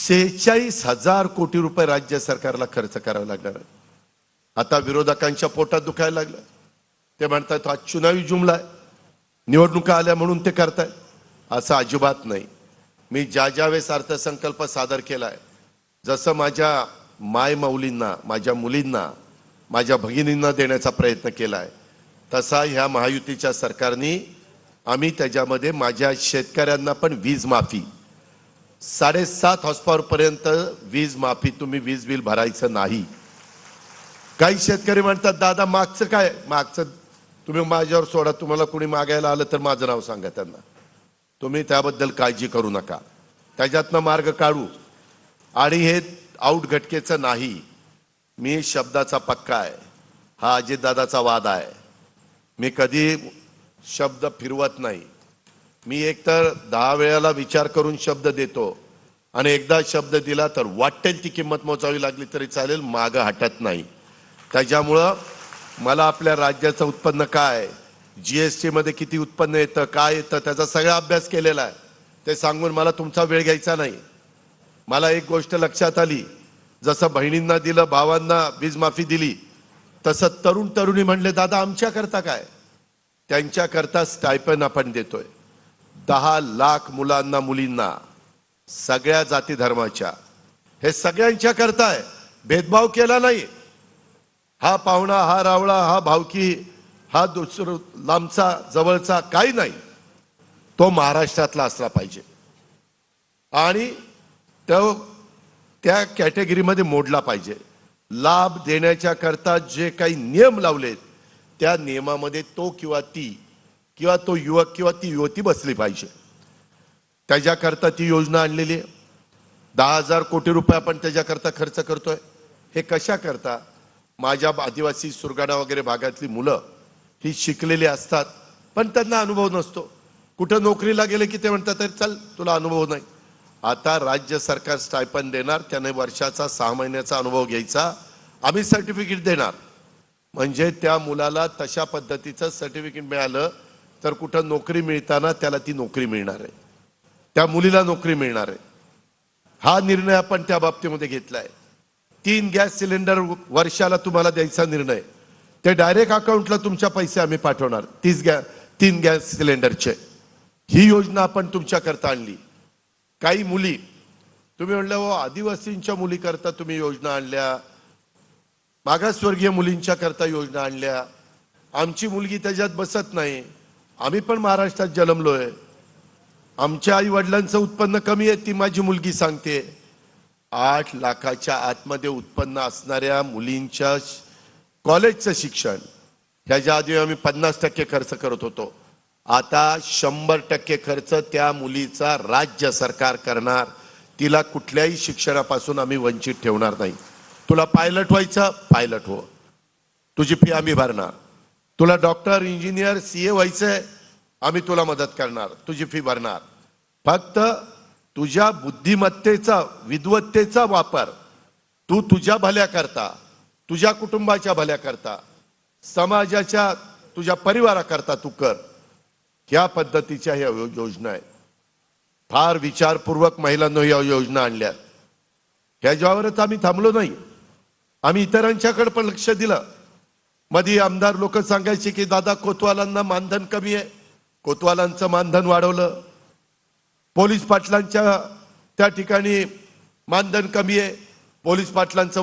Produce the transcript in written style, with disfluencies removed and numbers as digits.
46,000 कोटी रुपये राज्य सरकारला खर्च करावा लागणार आहे। आता विरोधकांच्या पोटात दुखायला लागलं, ते म्हणतात हा चुनावी जुमला आहे, निवडणुका आल्या म्हणून ते करतायत। असं अजिबात नाही। मी ज्या वेळेस अर्थसंकल्प सादर केलाय, जसं माझ्या माय माऊलींना, माझ्या मुलींना, माझ्या भगिनींना देण्याचा प्रयत्न केलाय, तसा ह्या महायुतीच्या सरकारने आम्ही त्याच्यामध्ये माझ्या शेतकऱ्यांना पण वीज माफी 7.5 हॉर्सपॉवर पर्यंत वीज माफी, तुम्ही वीज बिल भरायचं नाही। काही शेतकरी म्हणतात दादा मागचं काय, मागचं तुम्ही माझ्यावर सोडा, तुम्हाला कोणी मागायला आलं तर माझं नाव सांगा त्यांना, तुम्ही त्याबद्दल काळजी करू नका, त्याच्यातनं मार्ग काढू। आणि हे आउट घटकेचं नाही, मी शब्दाचा पक्का आहे। हा अजितदादाचा वाद आहे, मी कधी शब्द फिरवत नाही। मी एकतर 10 वेळेला विचार करून शब्द देतो, आणि एकदा शब्द दिला तर वाटेल ती किंमत मोजावी लागली तरी चालेल, मागं हटत नाही। त्याच्यामुळं मला आपल्या राज्याचं उत्पन्न काय, जीएसटी मध्ये किती उत्पन्न येतं, काय येतं, त्याचा सगळा अभ्यास केलेला आहे। ते सांगून मला तुमचा वेळ घ्यायचा नाही। मला एक गोष्ट लक्षात आली, जसं बहिणींना दिलं, भावांना वीज माफी दिली, तसं तरुण तरुणी म्हणले दादा आमच्या करता काय, त्यांच्या करता स्टायपन आपण देतोय। 10 लाख मुलांना मुलींना, सगळ्या जाती धर्माच्या, हे सगळ्यांच्या करता आहे, भेदभाव केला नाही। हा पाहुणा, हा रावळा, हा भावकी, हा दुसरा लांबचा जवळचा, काही नाही, तो महाराष्ट्रातला असला पाहिजे। आणि तो त्या कॅटेगरीमध्ये मोडला पाहिजे। लाभ देण्याच्या करता जे काही नियम लावलेत, त्या नियमामध्ये तो किंवा ती, किंवा तो युवक किंवा ती युवती बसली पाहिजे। त्याच्याकरता ती योजना आणलेली आहे। 10,000 कोटी रुपये आपण त्याच्याकरता खर्च करतोय। हे कशा करता, माझ्या आदिवासी सुरगाणा वगैरे भागातली मुलं ही शिकलेली असतात, पण त्यांना अनुभव नसतो। कुठं नोकरीला गेले की ते म्हणतात चल तुला अनुभव नाही। आता राज्य सरकार स्टायपन देणार, त्याने वर्षाचा 6 महिन्याचा अनुभव घ्यायचा, आम्ही सर्टिफिकेट देणार, म्हणजे त्या मुलाला तशा पद्धतीचं सर्टिफिकेट मिळालं तर कुठं नोकरी मिळताना त्याला ती नोकरी मिळणार आहे, त्या मुलीला नोकरी मिळणार आहे। हा निर्णय आपण त्या बाबतीमध्ये घेतलाय। 3 गॅस सिलेंडर वर्षाला तुम्हाला द्यायचा निर्णय, ते डायरेक्ट अकाउंटला तुमच्या पैसे आम्ही पाठवणार, 3 गॅस सिलेंडरचे। ही योजना आपण तुमच्या करता आणली। काही मुली, तुम्ही म्हणलं हो आदिवासींच्या मुली करता तुम्ही योजना आणल्या, मागासवर्गीय मुलींच्या करता योजना आणल्या, आमची मुलगी त्याच्यात बसत नाही। आम्ही पण महाराष्ट्रात जन्मलोय, आमच्या आई वडिलांचं उत्पन्न कमी आहे, ती माझी मुलगी सांगते। 8 लाखाच्या आतमध्ये उत्पन्न असणाऱ्या मुलींच्या कॉलेजचं शिक्षण, ह्याच्या आधी आम्ही 50% खर्च करत होतो, आता 100% खर्च त्या मुलीचा राज्य सरकार करणार। तिला कुठल्याही शिक्षणापासून आम्ही वंचित ठेवणार नाही। तुला पायलट व्हायचं, पायलट हो, तुझी फी आम्ही भरणार। तुला डॉक्टर, इंजिनियर, सीए व्हायचंय, आम्ही तुला मदत करणार, तुझी फी भरणार। फक्त तुझ्या बुद्धिमत्तेचा, विद्वत्तेचा वापर तू तुझ्या भल्या करता, तुझ्या कुटुंबाच्या भल्या करता, समाजाच्या, तुझ्या परिवाराकरता तू कर। ह्या पद्धतीच्या ह्या योजना आहेत। फार विचारपूर्वक महिलांना या योजना आणल्यात। ह्याच्यावरच आम्ही थांबलो नाही, आम्ही इतरांच्याकडे पण लक्ष दिलं। मध्ये आमदार लोक सांगायचे की दादा कोतवालांना मानधन कमी आहे, कोतवालांचं मानधन वाढवलं। पोलीस पाटलांच्या त्या ठिकाणी मानधन कमी आहे, पोलीस पाटलांचं